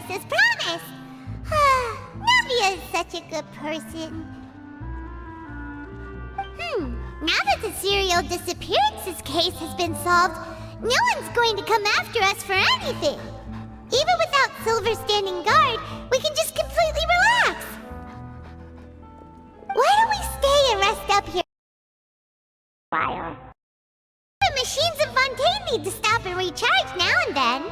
us as promised. Navia is such a good person. Now that the serial disappearances case has been solved, no one's going to come after us for anything. Even without Silver standing guard, we can just completely relax. Why don't we stay and rest up here? While the machines in Fontaine need to stop and recharge now and then.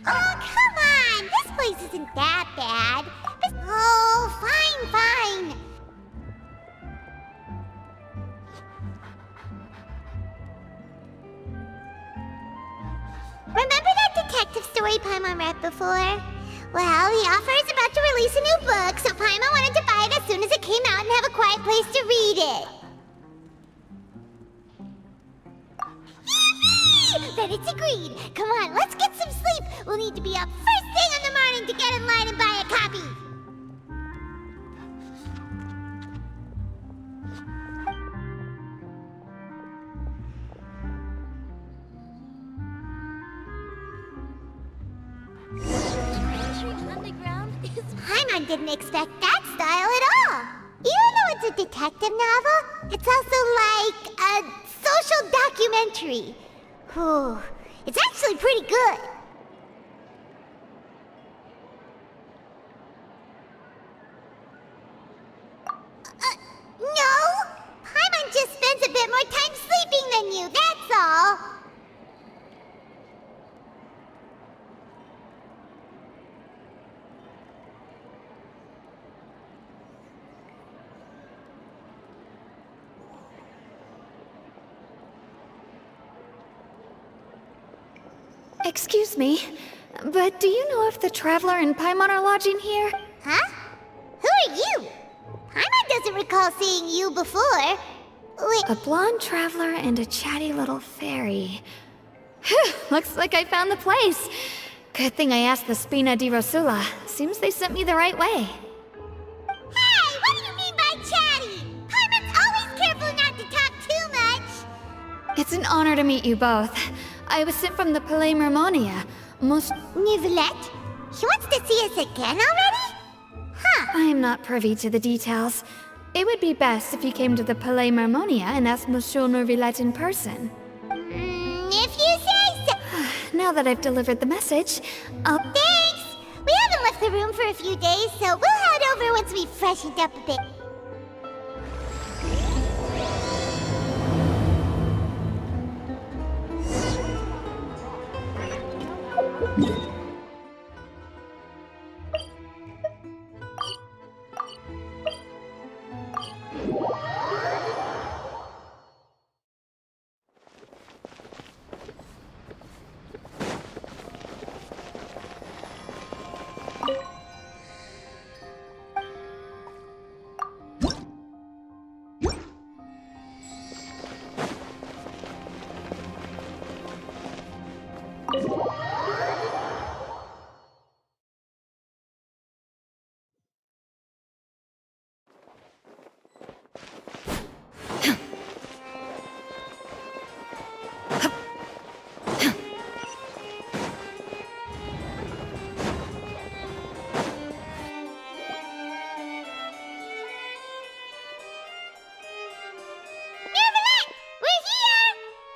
Oh, come on! This place isn't that bad. Oh, fine. Remember that detective story Paimon read before? Well, the author is about to release a new book, so Paimon wanted to buy it as soon as it came out and have a quiet place to read it. Yippee! Then it's agreed. Come on, let's get some sleep. We'll need to be up first thing in the morning to get in line and buy a copy. Paimon didn't expect that style at all. Even though it's a detective novel, it's also like a social documentary. Whew. It's actually pretty good. No! Paimon just spends a bit more time sleeping than you, that's all. Excuse me, but do you know if the Traveler and Paimon are lodging here? Huh? Who are you? Paimon doesn't recall seeing you before. Wait. A blonde Traveler and a chatty little fairy. Whew, looks like I found the place. Good thing I asked the Spina di Rosula. Seems they sent me the right way. Hey, what do you mean by chatty? Paimon's always careful not to talk too much. It's an honor to meet you both. I was sent from the Palais Mermonia. Most... Nivelette? She wants to see us again already? Huh. I am not privy to the details. It would be best if you came to the Palais Mermonia and asked Monsieur Neuvillette in person. If you say so. Now that I've delivered the message, I'll... Thanks! We haven't left the room for a few days, so we'll head over once we've freshened up a bit.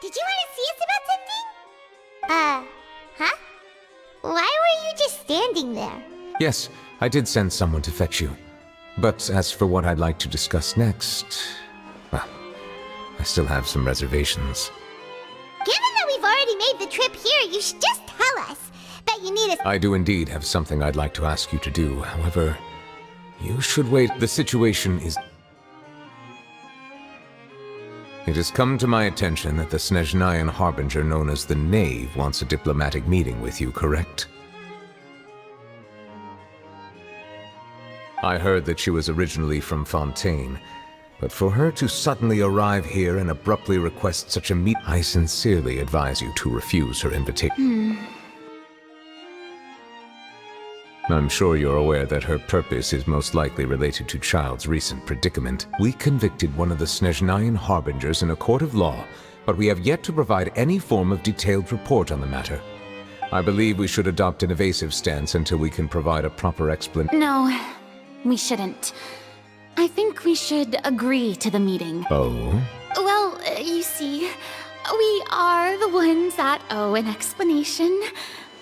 Did you want to see us about something? Huh? Why were you just standing there? Yes, I did send someone to fetch you. But as for what I'd like to discuss next, well, I still have some reservations. Given that we've already made the trip here, you should just tell us. Bet you need us. I do indeed have something I'd like to ask you to do. However, you should wait. The situation is... It has come to my attention that the Snezhnayan Harbinger known as the Knave wants a diplomatic meeting with you, correct? I heard that she was originally from Fontaine, but for her to suddenly arrive here and abruptly request such a meet, I sincerely advise you to refuse her invitation. I'm sure you're aware that her purpose is most likely related to Child's recent predicament. We convicted one of the Snezhnayan Harbingers in a court of law but we have yet to provide any form of detailed report on the matter. I believe we should adopt an evasive stance until we can provide a proper explanation. No, we shouldn't. I think we should agree to the meeting. Oh? Well, you see, we are the ones that owe an explanation.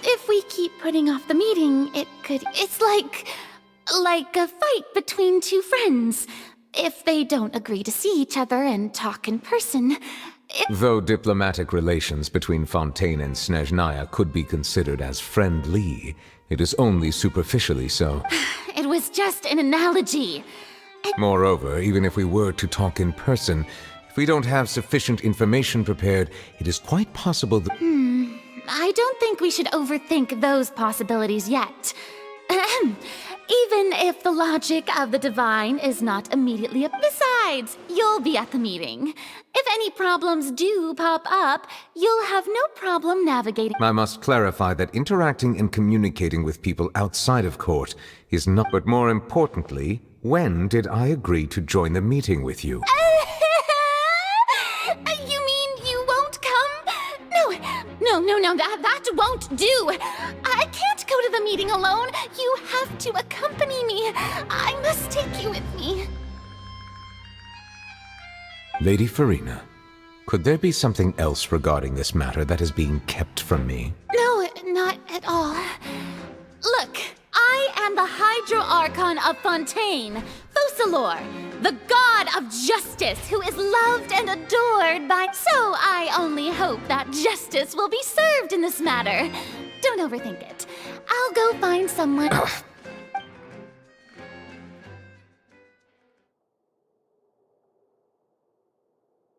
If we keep putting off the meeting, it's like a fight between two friends. If they don't agree to see each other and talk in person, Though diplomatic relations between Fontaine and Snezhnaya could be considered as friendly, it is only superficially so. It was just an analogy. Moreover, even if we were to talk in person, if we don't have sufficient information prepared, it is quite possible that— I don't think we should overthink those possibilities yet. Even if the logic of the divine is not immediately up. Besides, you'll be at the meeting. If any problems do pop up, you'll have no problem navigating. I must clarify that interacting and communicating with people outside of court is not— But more importantly, when did I agree to join the meeting with you? You mean you won't come? No, that won't do. I can't go to the meeting alone. You have to accompany me. I must take you with me. Lady Farina, could there be something else regarding this matter that is being kept from me? No, not at all. Look, I am the Hydro Archon of Fontaine, Focalor, the god of justice who is loved and adored by— So I only hope that justice will be served in this matter. Don't overthink it. I'll go find someone—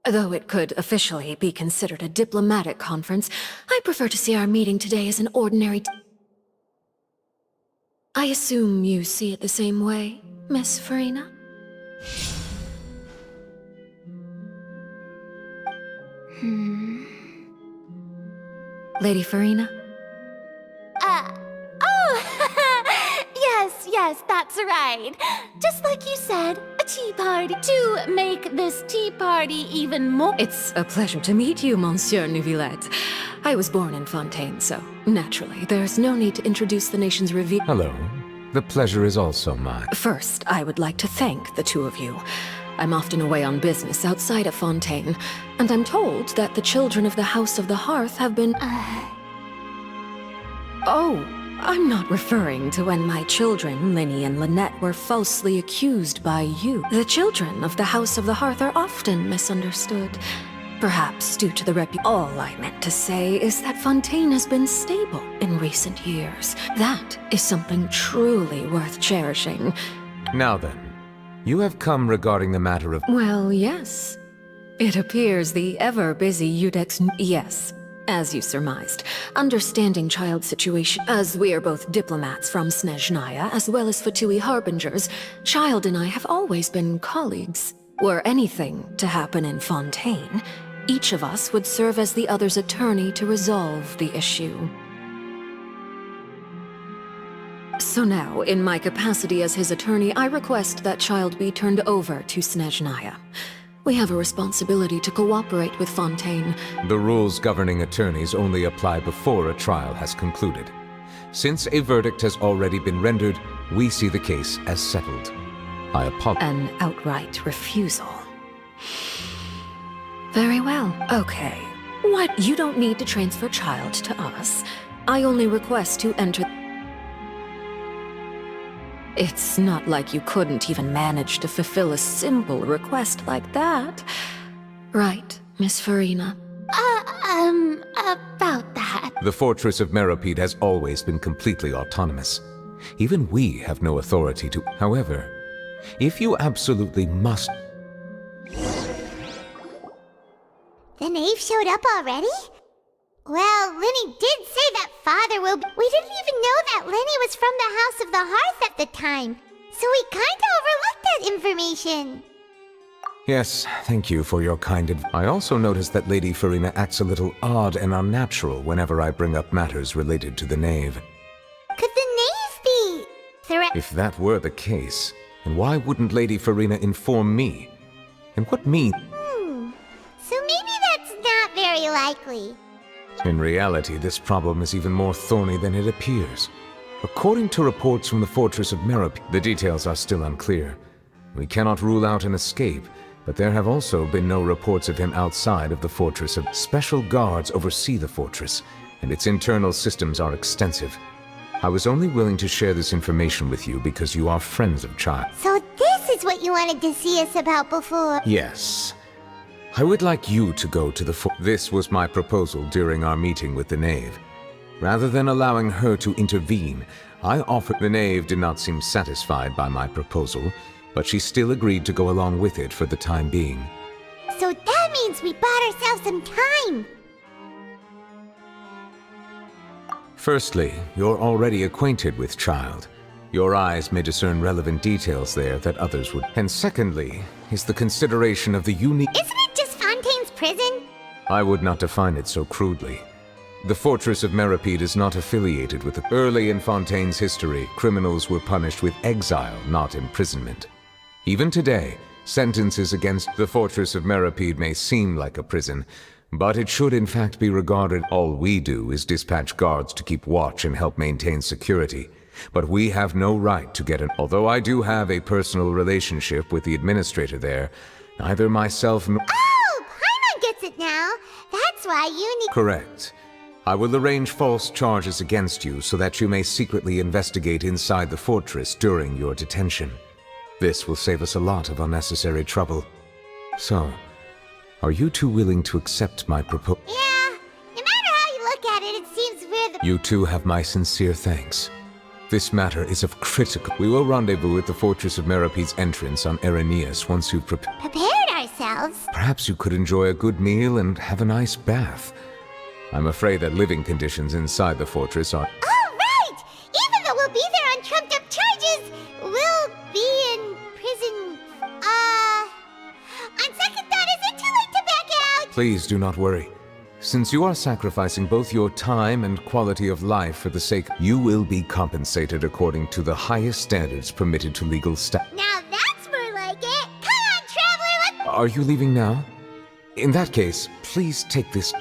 Though it could officially be considered a diplomatic conference, I prefer to see our meeting today as an ordinary— I assume you see it the same way, Miss Farina? Lady Farina? Yes, that's right. Just like you said, a tea party. To make this tea party even more— It's a pleasure to meet you, Monsieur Neuvillette. I was born in Fontaine, so naturally, there's no need to introduce the nation's revered— Hello. The pleasure is also mine. First, I would like to thank the two of you. I'm often away on business outside of Fontaine, and I'm told that the children of the House of the Hearth have been— Oh, I'm not referring to when my children, Linny and Lynette, were falsely accused by you. The children of the House of the Hearth are often misunderstood. Perhaps due to the All I meant to say is that Fontaine has been stable in recent years. That is something truly worth cherishing. Now then, you have come regarding the matter of— Well, yes. It appears the ever-busy Udex— Yes, as you surmised. Understanding child's situation— As we are both diplomats from Snezhnaya, as well as Fatui Harbingers, Child and I have always been colleagues. Were anything to happen in Fontaine, each of us would serve as the other's attorney to resolve the issue. So now, in my capacity as his attorney, I request that Child be turned over to Snezhnaya. We have a responsibility to cooperate with Fontaine. The rules governing attorneys only apply before a trial has concluded. Since a verdict has already been rendered, we see the case as settled. I apologize. An outright refusal. Very well. Okay. What? You don't need to transfer Child to us. I only request to enter— It's not like you couldn't even manage to fulfill a simple request like that. Right, Miss Farina? About that. The fortress of Meropide has always been completely autonomous. Even we have no authority to— However, if you absolutely must— The knave showed up already? Well, Linny did say that father will be— We didn't even know that Linny was from the House of the Hearth at the time, so we kinda overlooked that information. Yes, thank you for your kind advice. I also noticed that Lady Farina acts a little odd and unnatural whenever I bring up matters related to the knave. Could the knave be— If that were the case, then why wouldn't Lady Farina inform me? And what mean— So maybe that's likely. In reality, this problem is even more thorny than it appears. According to reports from the fortress of Merop, the details are still unclear. We cannot rule out an escape, but there have also been no reports of him outside of the fortress. Special guards oversee the fortress, and its internal systems are extensive. I was only willing to share this information with you because you are friends of Child. So this is what you wanted to see us about before. Yes. I would like you to go to the This was my proposal during our meeting with the Knave. Rather than allowing her to intervene, I offered. The Knave did not seem satisfied by my proposal, but she still agreed to go along with it for the time being. So that means we bought ourselves some time. Firstly, you're already acquainted with Child. Your eyes may discern relevant details there that others would. And secondly, is the consideration of the unique. Isn't it just Fontaine's prison? I would not define it so crudely. The fortress of Meripede is not affiliated with the. Early in Fontaine's history, criminals were punished with exile, not imprisonment. Even today, sentences against the fortress of Meripede may seem like a prison, but it should in fact be regarded. All we do is dispatch guards to keep watch and help maintain security. But we have no right to get an. Although I do have a personal relationship with the administrator there, neither myself nor. Oh, Paimon gets it now. That's why you need. Correct. I will arrange false charges against you so that you may secretly investigate inside the fortress during your detention. This will save us a lot of unnecessary trouble. So, are you two willing to accept my proposal? Yeah, no matter how you look at it, it seems we're the. You two have my sincere thanks. This matter is of critical. We will rendezvous at the fortress of Meripede's entrance on Erinius once you've Prepared ourselves. Perhaps you could enjoy a good meal and have a nice bath. I'm afraid that living conditions inside the fortress are. Oh, right! Even though we'll be there on trumped up charges, we'll be in prison. On second thought, is it too late to back out? Please do not worry. Since you are sacrificing both your time and quality of life for the sake, you will be compensated according to the highest standards permitted to legal staff. Now that's more like it. Come on, traveler, let's. Are you leaving now? In that case, please take this.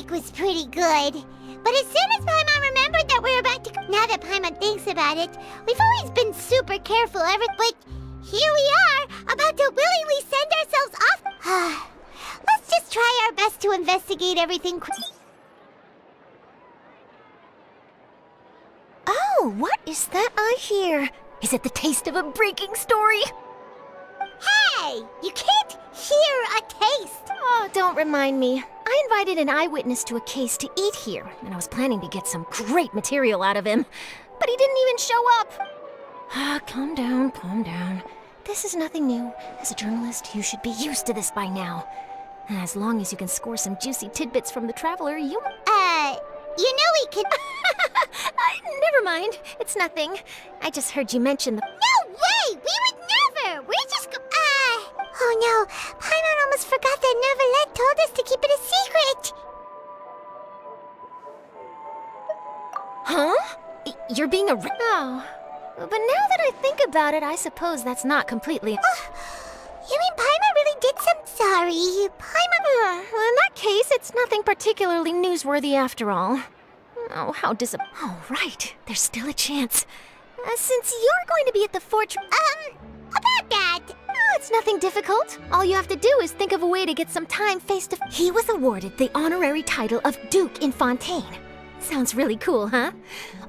Was pretty good. But as soon as Paimon remembered that we're about to... Now that Paimon thinks about it, we've always been super careful but here we are, about to willingly send ourselves off. Let's just try our best to investigate everything. Oh, what is that I hear? Is it the taste of a breaking story? Hey! You can't hear a taste! Oh, don't remind me. I invited an eyewitness to a case to eat here, and I was planning to get some great material out of him. But he didn't even show up. Calm down, calm down. This is nothing new. As a journalist, you should be used to this by now. As long as you can score some juicy tidbits from the traveler, you... You know we can... Never mind. It's nothing. I just heard you mention the... No way! We would never! We're just Oh no, Paimon almost forgot that Neverlet told us to keep it a secret! Huh? You're being a... Oh. But now that I think about it, I suppose that's not completely... You mean Paimon really did some... Sorry, Paimon... Well, in that case, it's nothing particularly newsworthy after all. Oh, how Oh, right. There's still a chance. Since you're going to be at the fortress... About that... Oh, it's nothing difficult. All you have to do is think of a way to get some time face to... He was awarded the honorary title of Duke in Fontaine. Sounds really cool, huh?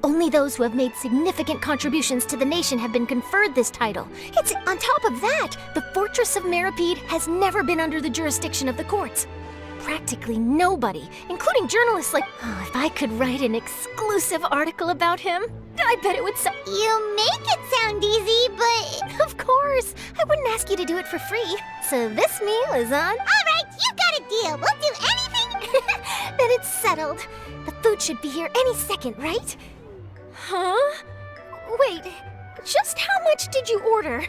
Only those who have made significant contributions to the nation have been conferred this title. It's on top of that, the Fortress of Meripede has never been under the jurisdiction of the courts. Practically nobody, including journalists like... Oh, if I could write an exclusive article about him, I bet it would sound... You make it sound easy, but... Of course, I wouldn't ask you to do it for free. So this meal is on... All right, you got a deal. We'll do anything... Then it's settled. The food should be here any second, right? Huh? Wait, just how much did you order?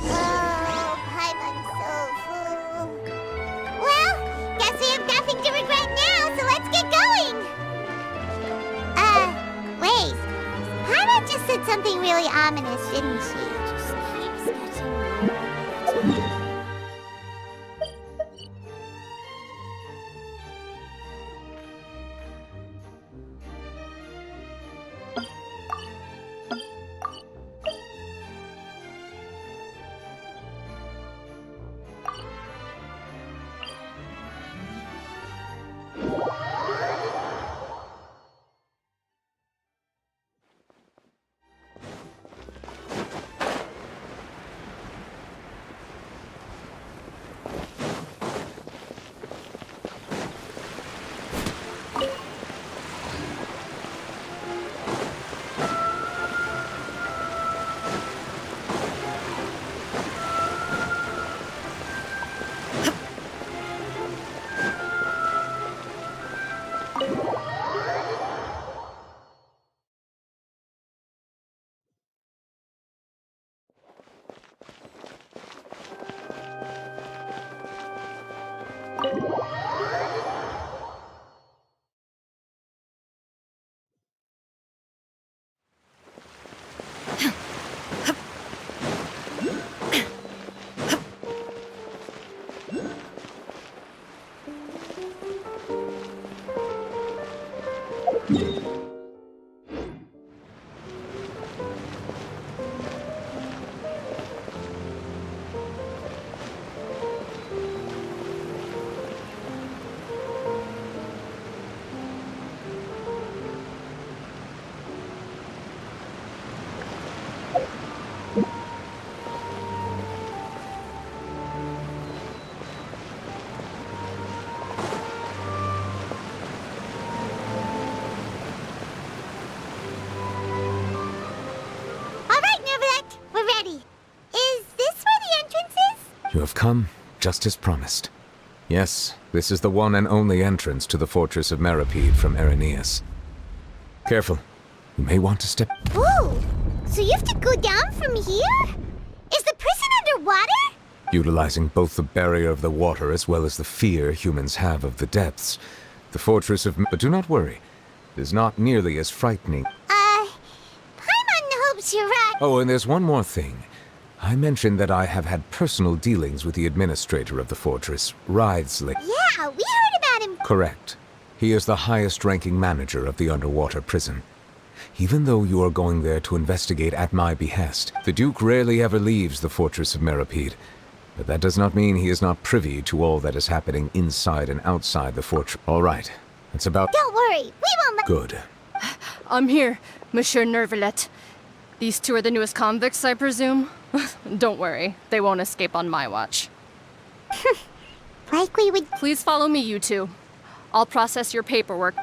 Oh, Paimon's so full. Well, guess we have nothing to regret now, so let's get going! Wait. Paimon just said something really ominous, didn't she? You have come, just as promised. Yes, this is the one and only entrance to the fortress of Meripede from Irenaeus. Careful. You may want to step... Ooh! So you have to go down from here? Is the prison underwater? Utilizing both the barrier of the water as well as the fear humans have of the depths, the fortress of... But do not worry. It is not nearly as frightening. Paimon hopes you're right. Oh, and there's one more thing. I mentioned that I have had personal dealings with the administrator of the fortress, Writhsley. Yeah, we heard about him. Correct. He is the highest-ranking manager of the underwater prison. Even though you are going there to investigate at my behest, the Duke rarely ever leaves the fortress of Meripede. But that does not mean he is not privy to all that is happening inside and outside the fortress. All right. It's about... Don't worry, we won't... Good. I'm here, Monsieur Nervalet. These two are the newest convicts, I presume? Don't worry, they won't escape on my watch. Like we would... Please follow me, you two. I'll process your paperwork.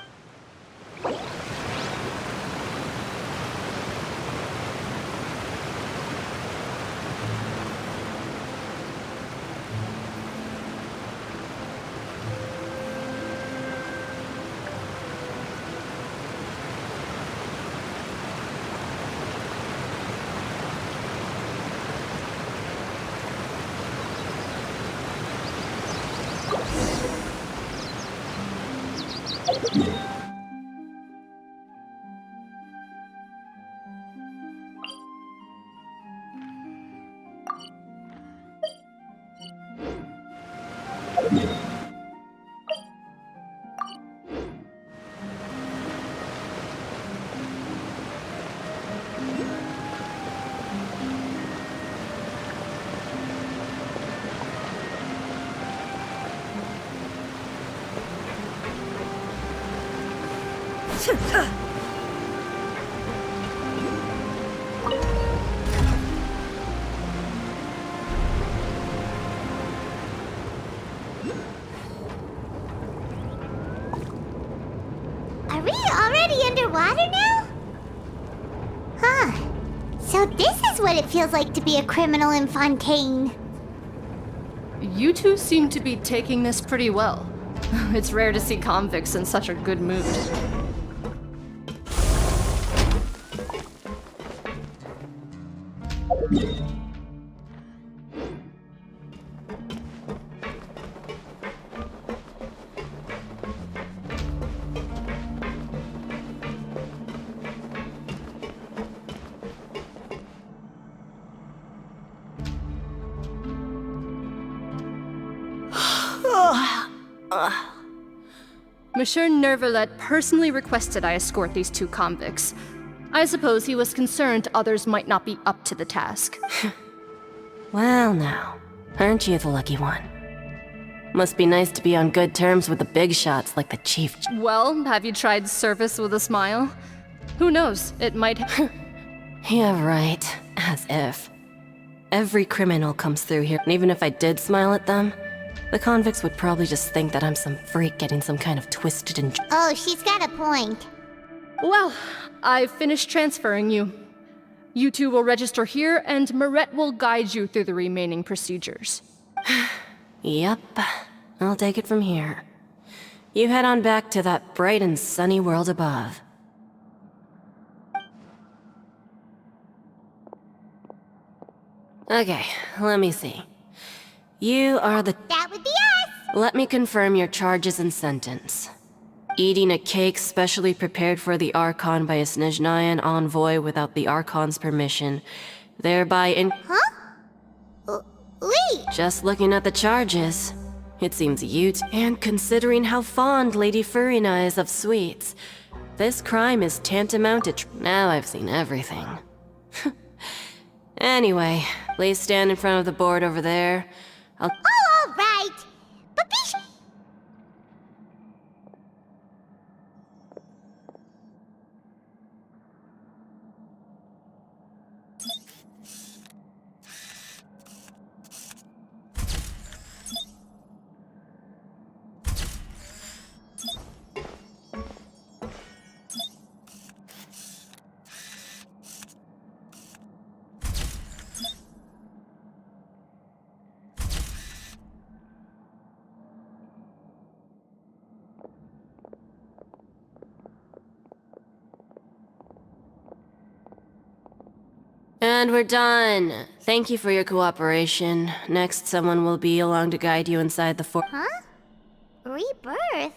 Are we already underwater now? Huh. So this is what it feels like to be a criminal in Fontaine. You two seem to be taking this pretty well. It's rare to see convicts in such a good mood. Monsieur Nervalet personally requested I escort these two convicts. I suppose he was concerned others might not be up to the task. Well now, aren't you the lucky one? Must be nice to be on good terms with the big shots like the chief. Well, have you tried service with a smile? Who knows, it might... Yeah, right. As if. Every criminal comes through here, and even if I did smile at them, the convicts would probably just think that I'm some freak getting some kind of twisted and... Oh, she's got a point. Well, I've finished transferring you. You two will register here, and Mirette will guide you through the remaining procedures. Yep, I'll take it from here. You head on back to that bright and sunny world above. Okay, let me see. You are the... That would be us! Let me confirm your charges and sentence. Eating a cake specially prepared for the Archon by a Snezhnayan envoy without the Archon's permission, thereby in... Huh? Wait! Just looking at the charges, it seems you and considering how fond Lady Furina is of sweets, This crime is tantamount to now I've seen everything. Anyway, please stand in front of the board over there. I'll... Oh, all right. But be sure. And we're done. Thank you for your cooperation. Next, someone will be along to guide you inside the fort. Huh? Rebirth?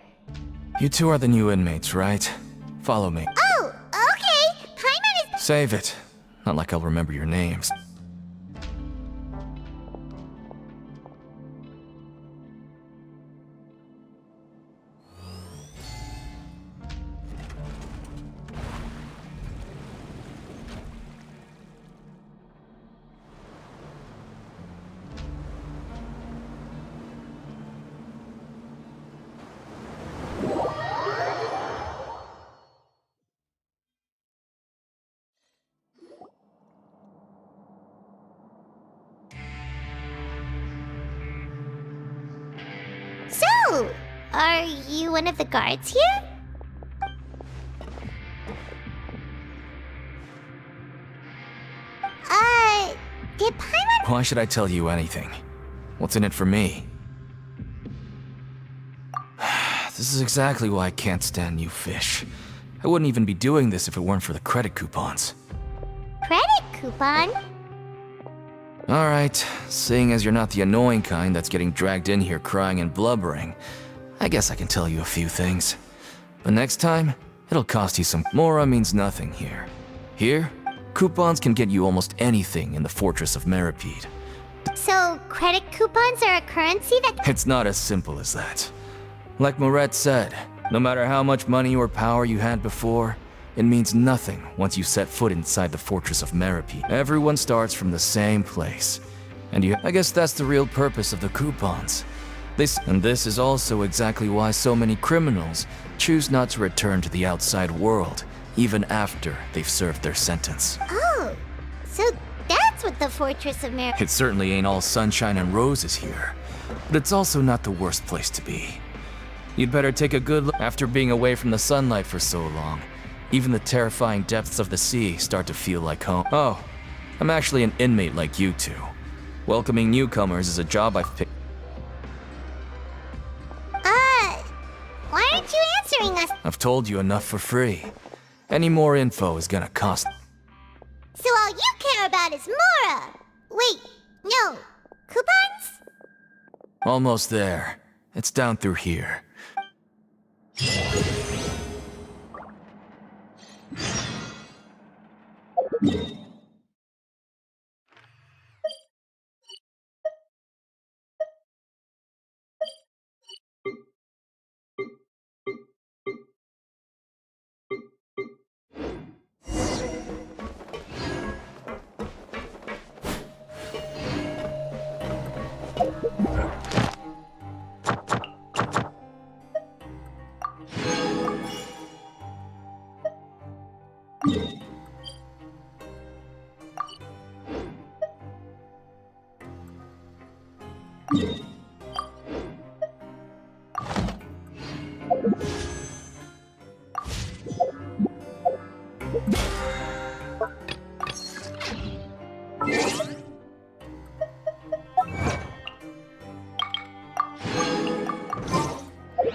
You two are the new inmates, right? Follow me. Oh, okay. Paimon is... Save it. Not like I'll remember your names. So, are you one of the guards here? Did Paimon... Why should I tell you anything? What's in it for me? This is exactly why I can't stand you fish. I wouldn't even be doing this if it weren't for the credit coupons. Credit coupon? Alright, seeing as you're not the annoying kind that's getting dragged in here crying and blubbering, I guess I can tell you a few things. But next time, it'll cost you some. Mora means nothing here. Here, coupons can get you almost anything in the Fortress of Meripede. So, credit coupons are a currency that... It's not as simple as that. Like Moret said, no matter how much money or power you had before, it means nothing once you set foot inside the Fortress of Meripede. Everyone starts from the same place. And I guess that's the real purpose of the coupons. And this is also exactly why so many criminals choose not to return to the outside world, even after they've served their sentence. Oh, so that's what the Fortress of Meripede... It certainly ain't all sunshine and roses here, but it's also not the worst place to be. You'd better take a good look. After being away from the sunlight for so long, even the terrifying depths of the sea start to feel like home. Oh, I'm actually an inmate like you two. Welcoming newcomers is a job I've picked. Why aren't you answering us? I've told you enough for free. Any more info is gonna cost. So all you care about is Mora! Wait, no. Coupons? Almost there. It's down through here.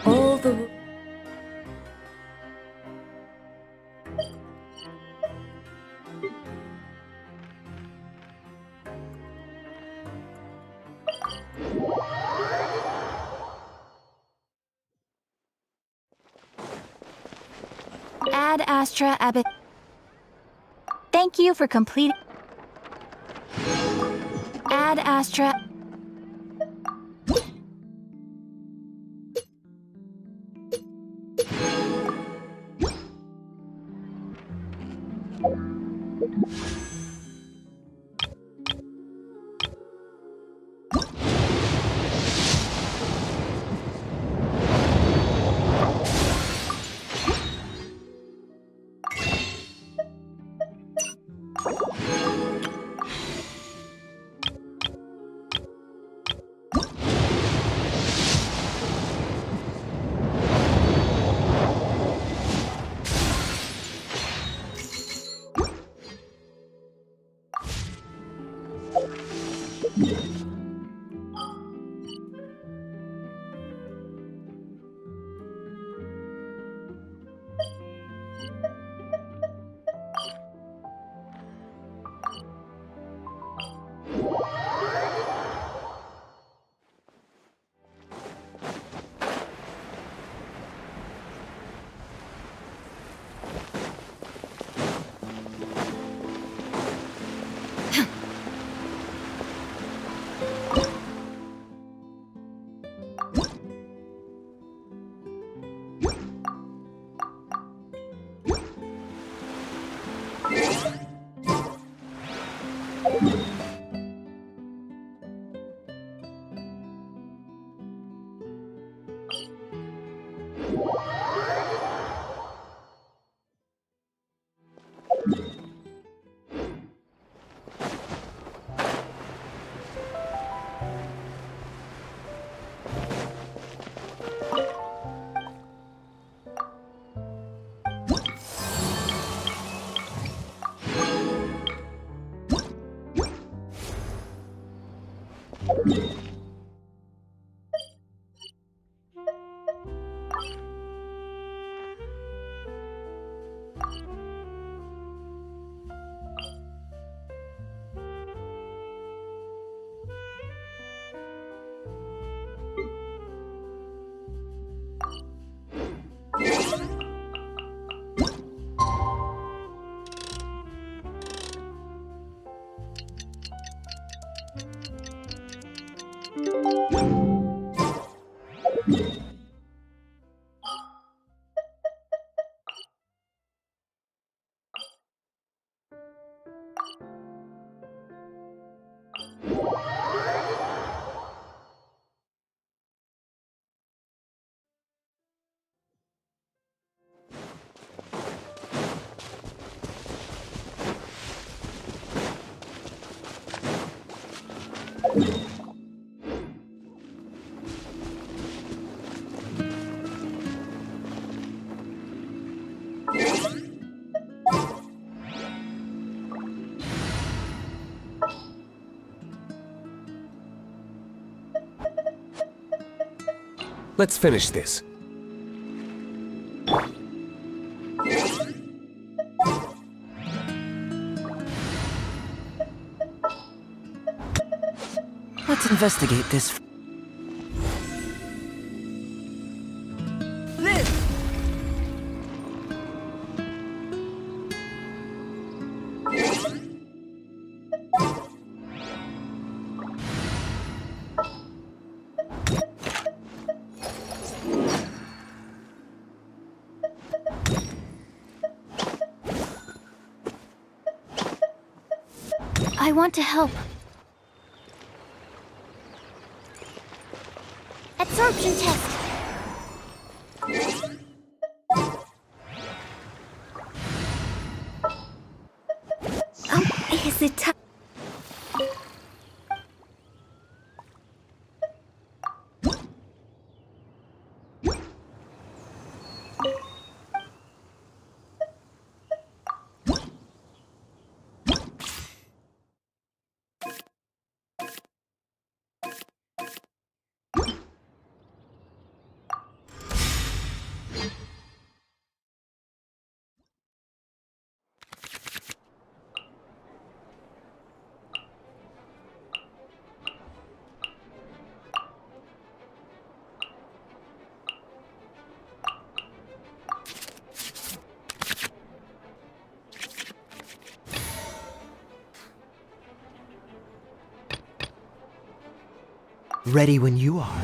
All the... Ad Astra Abbot. Thank you for completing. Ad Astra. Let's finish this. Let's investigate this. I want to help. Absorption test. Oh, is it time? Ready when you are.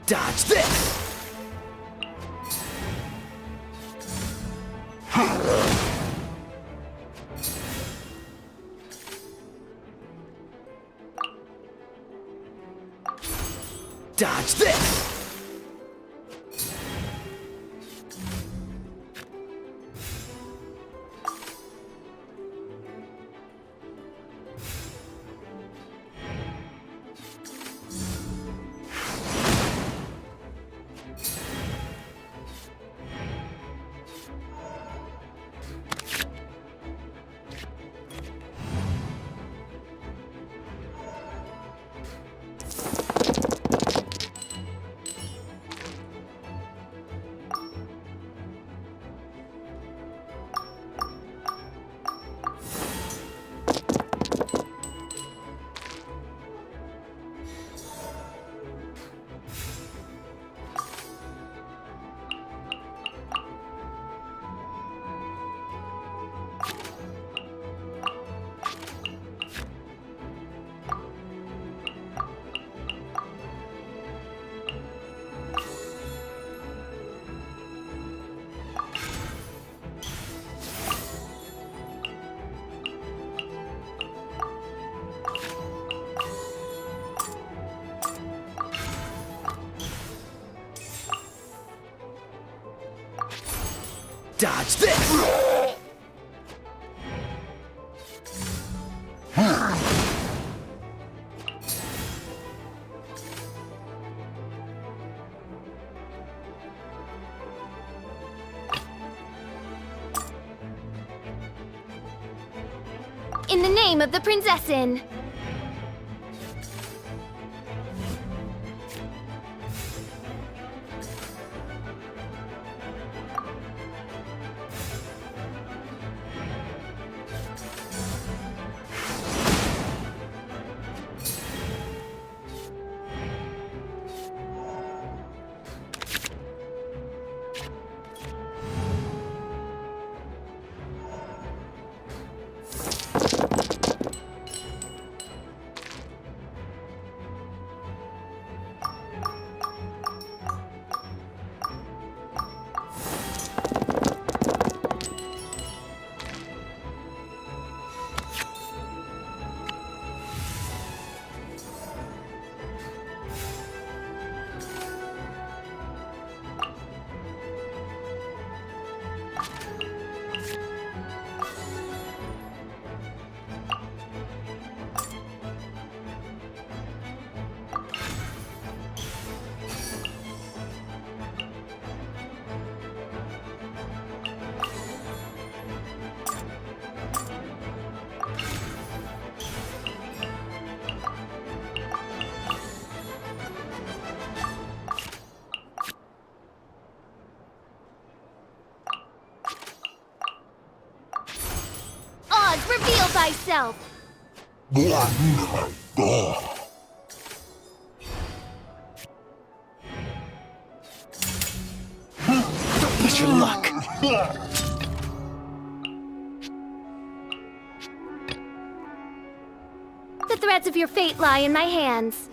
Dodge this! Dodge this! Dodge this! In the name of the Prinzessin! Reveal thyself! Don't push your luck! The threads of your fate lie in my hands.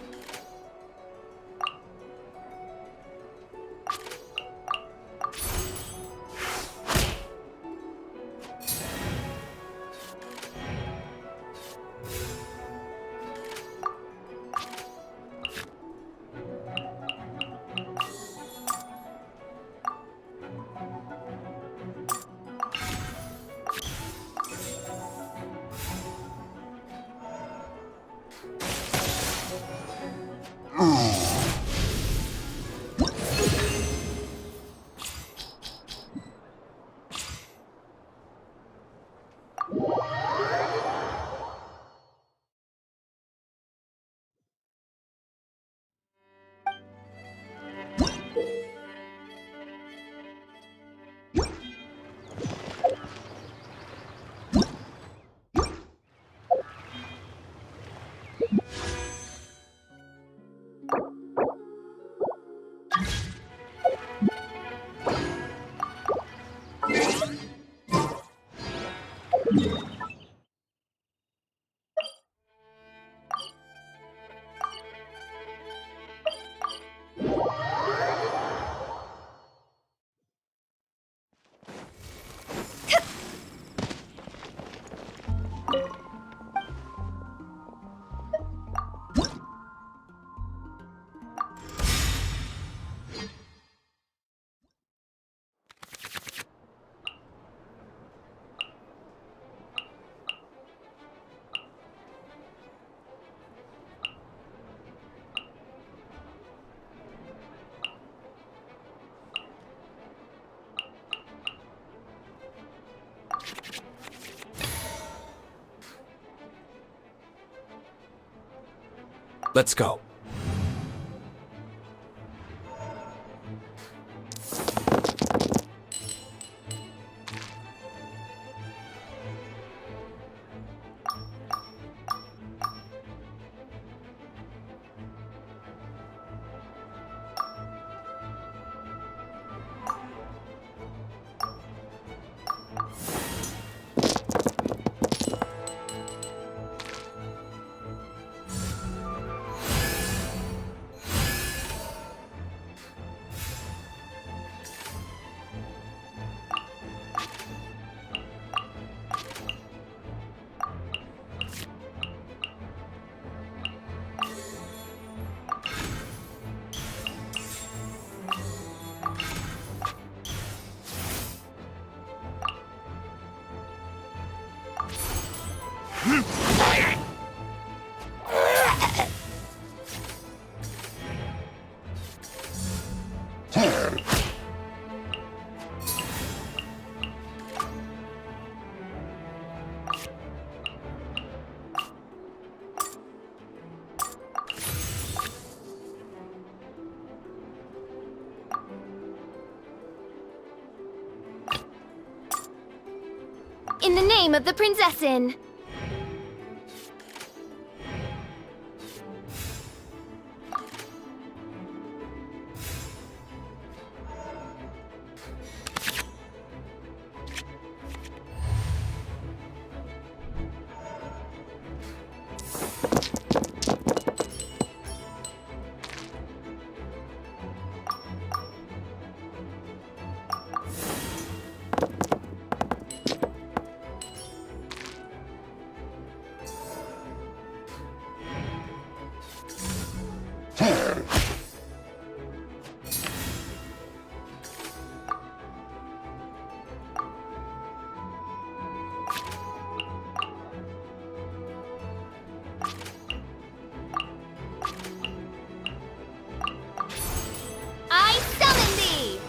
Let's go. In the name of the Prinzessin! I summon thee!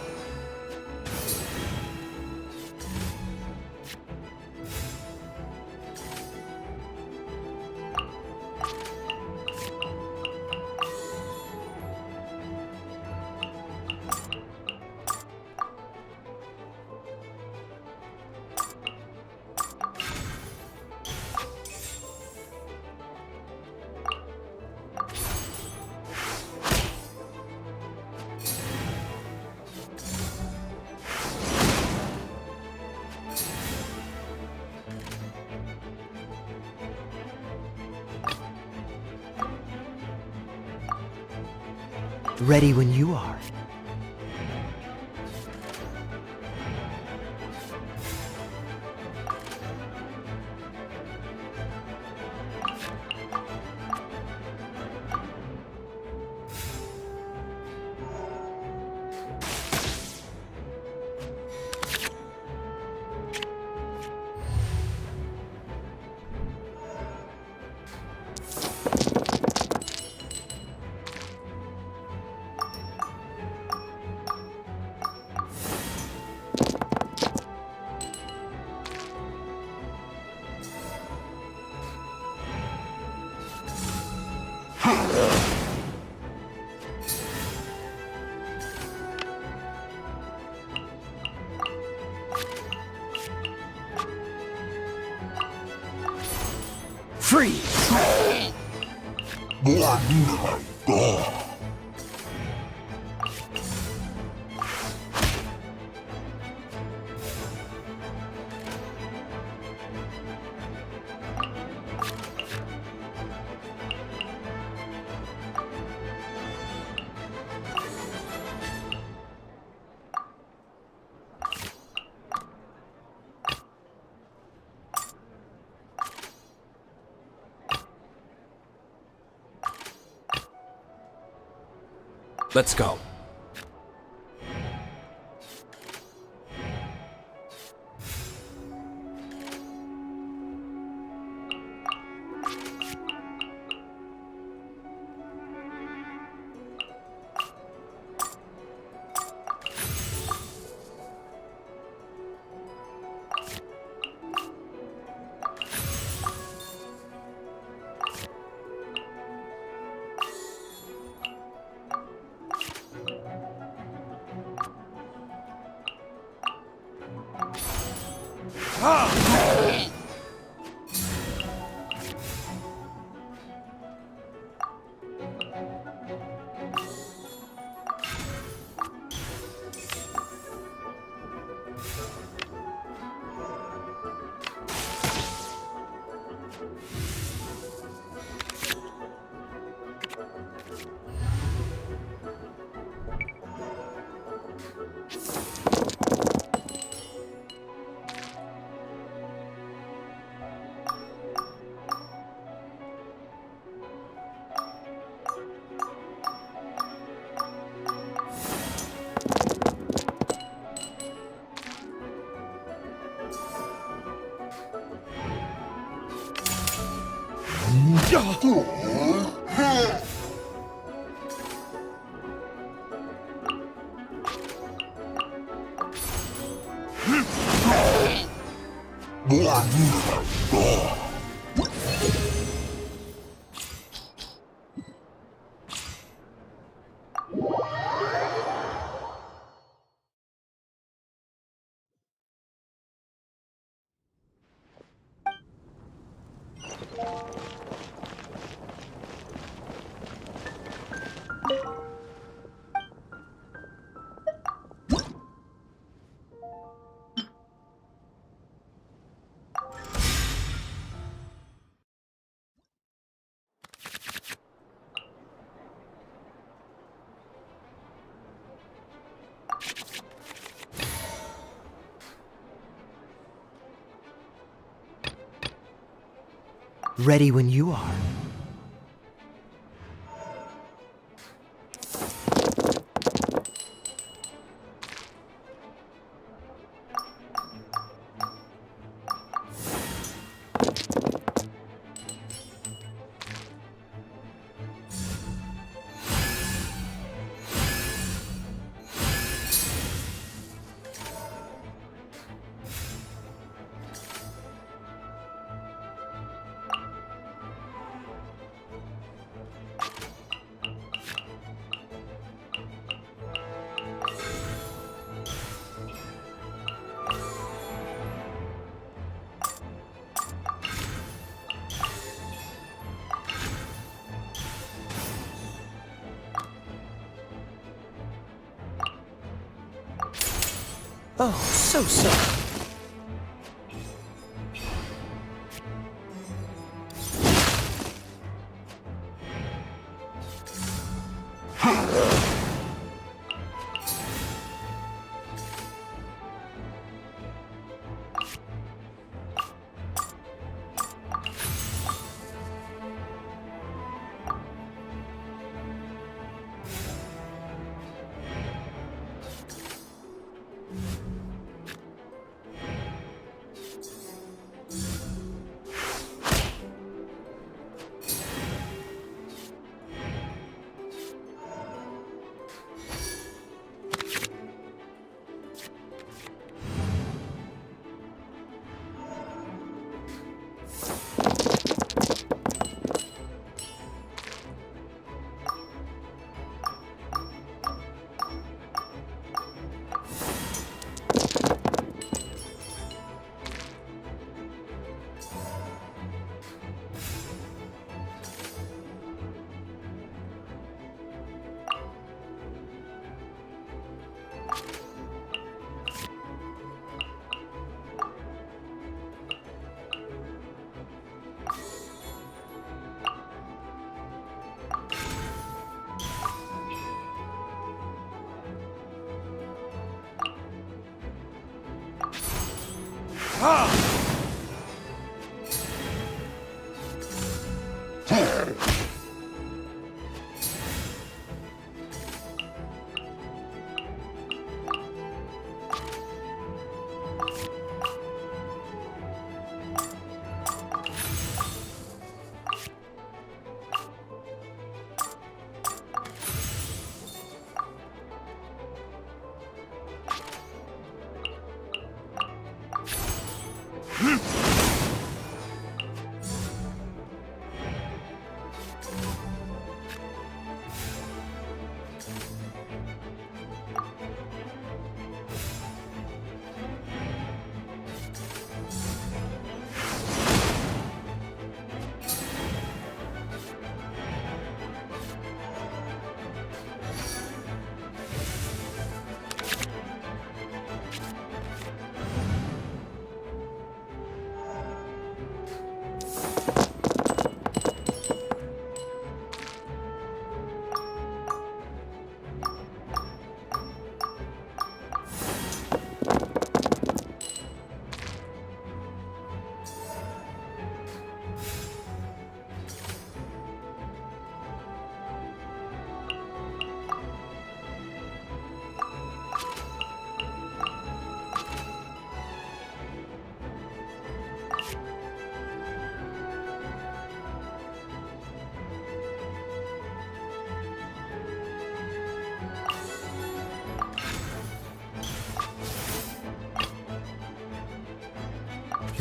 Ready when you are. Freeze! Let's go. Ready when you are. Oh, so sorry.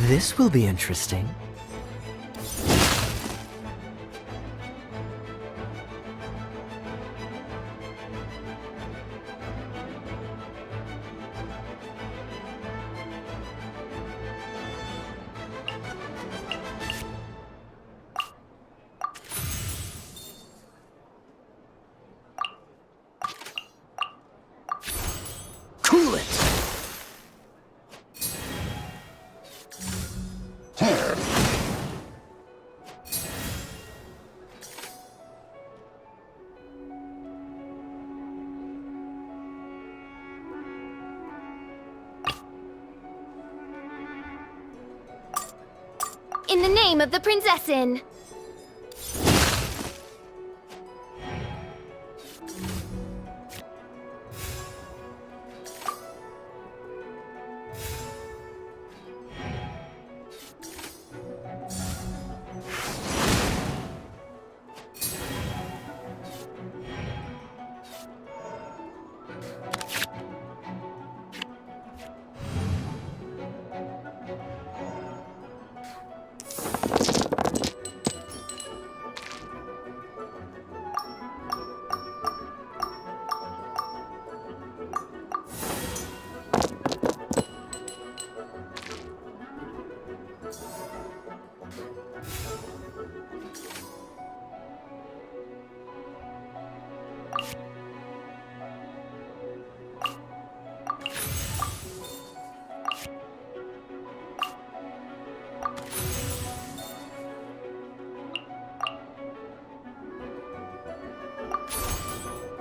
This will be interesting. Cool it! In the name of the Prinzessin!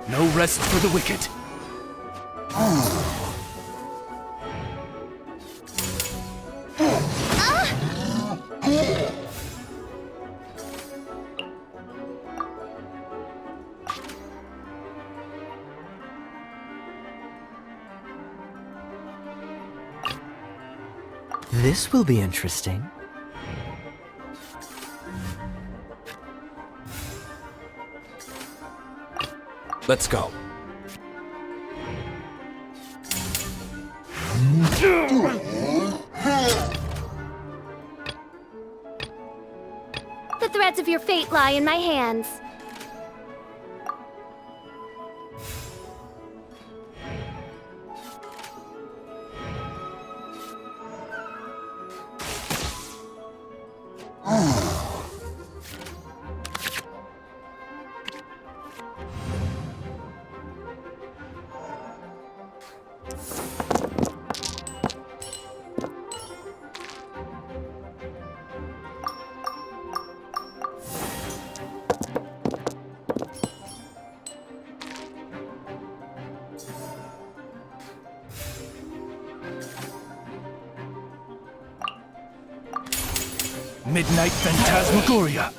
No rest for the wicked. This will be interesting. Let's go. The threads of your fate lie in my hands. Midnight Phantasmagoria.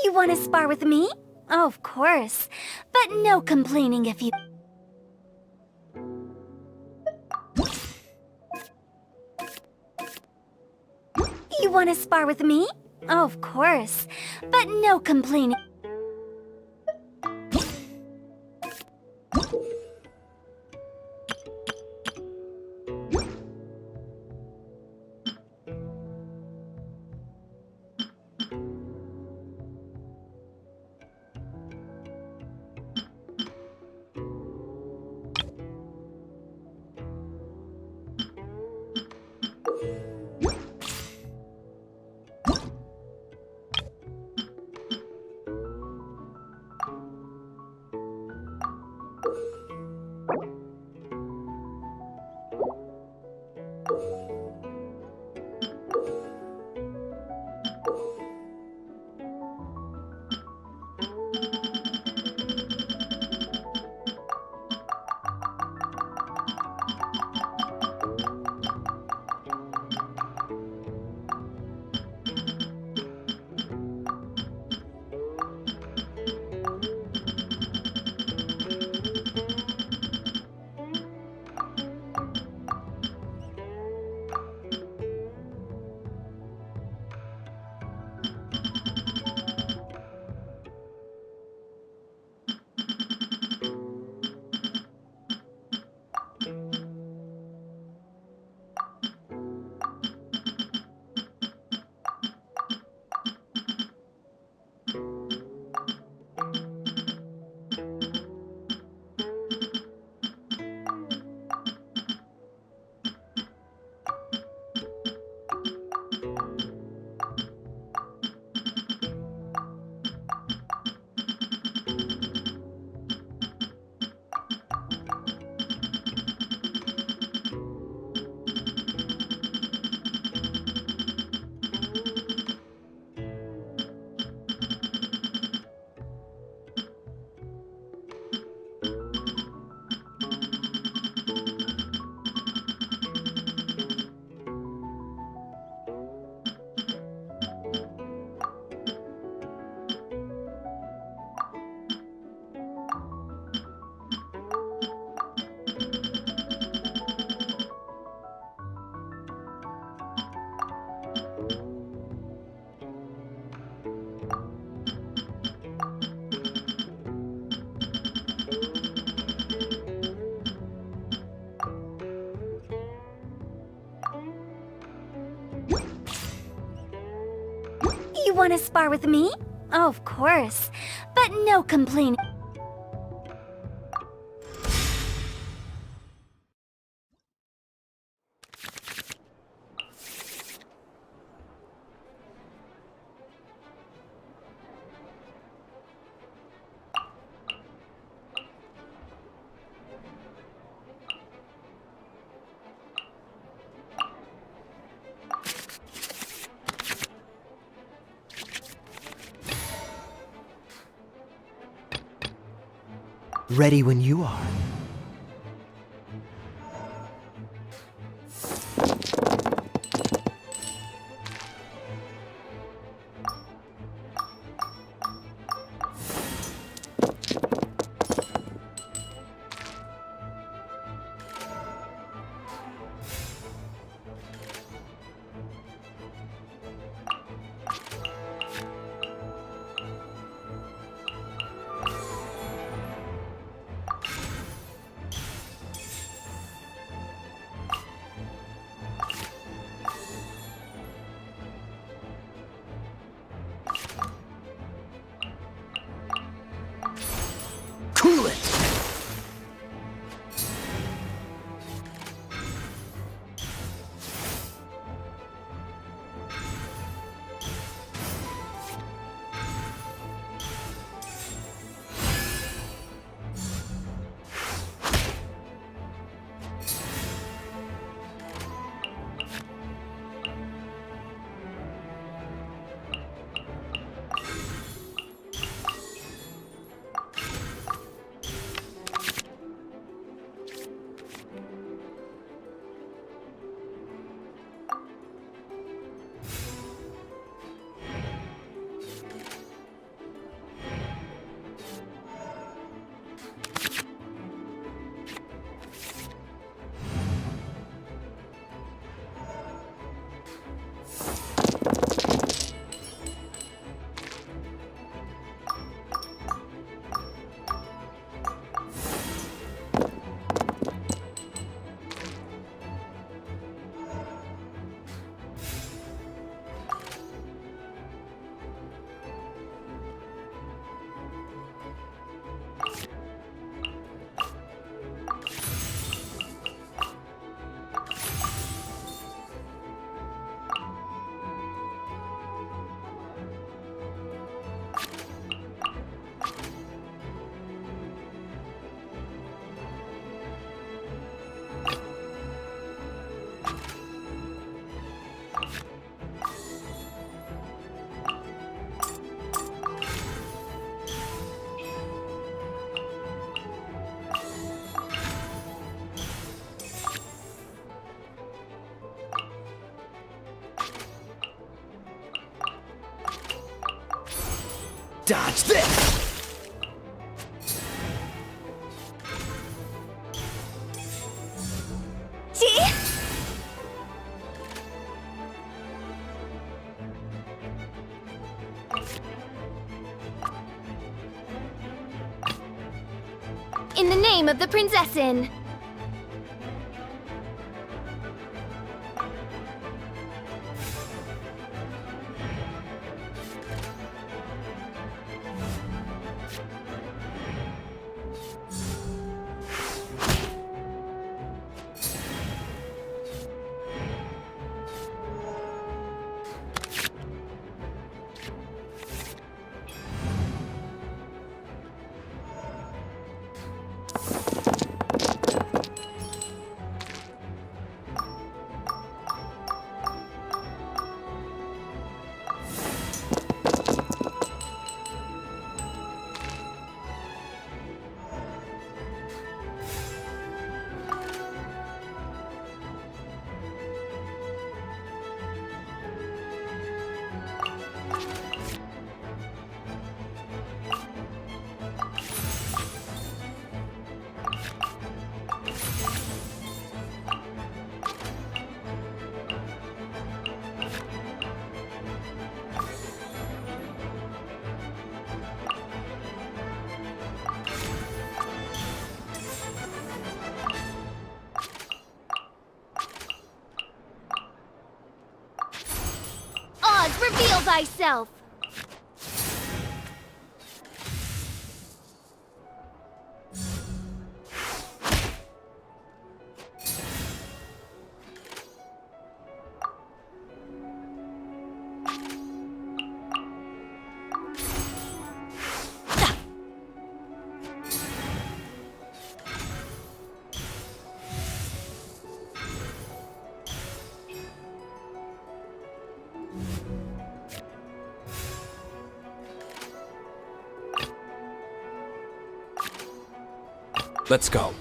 You want to spar with me? Oh, of course. But no complaining if you... You want to spar with me? Oh, of course. But no complaining. You want to spar with me? Oh, of course. But no complaining. Ready when you are. Dodge this! In the name of the Prinzessin! Reveal thyself! Let's go.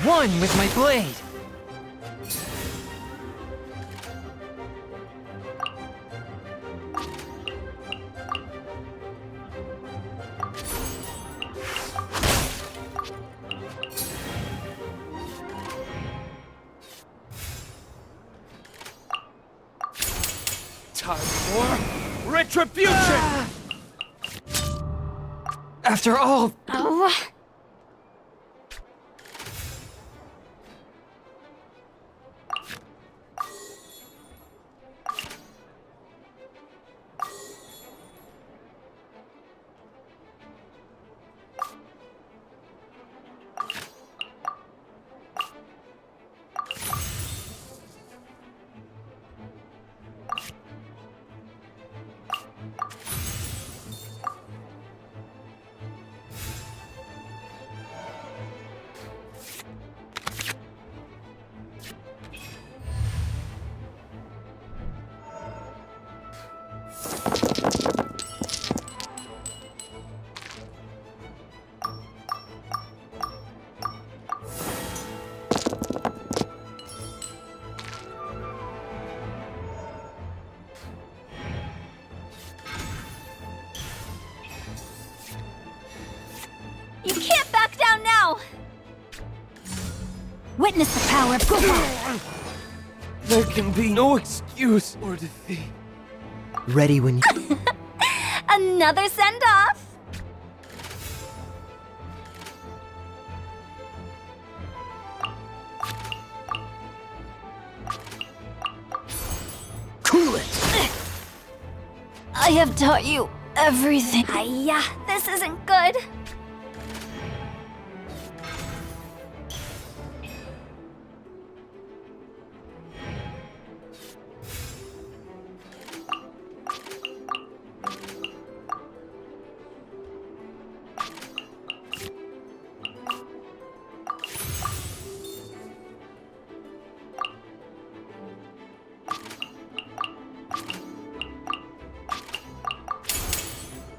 one with my blade. Time for retribution! After all... Oh. You can't back down now! Witness the power of Gupa! There can be no excuse or defeat. Ready when you... Another send-off! Cool it! I have taught you everything. Hiya, this isn't good.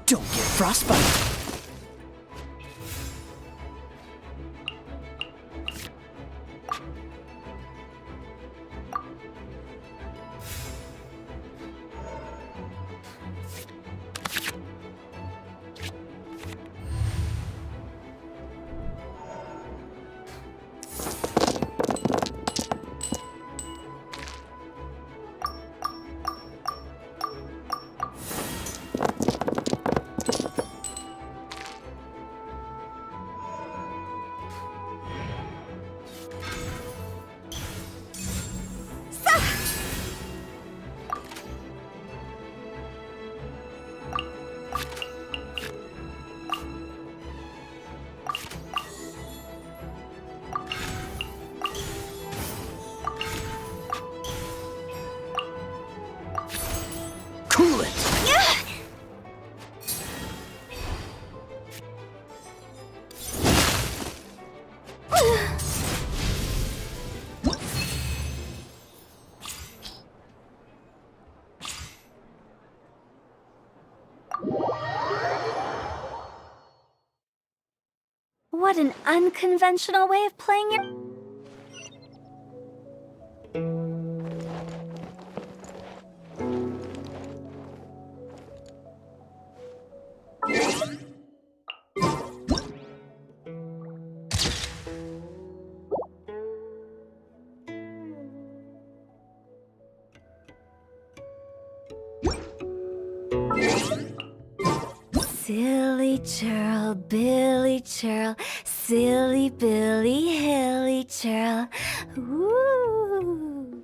Don't get frostbite. Cool it! What an unconventional way of playing your... Silly churl, Billy churl, silly Billy, hilly churl. Ooh.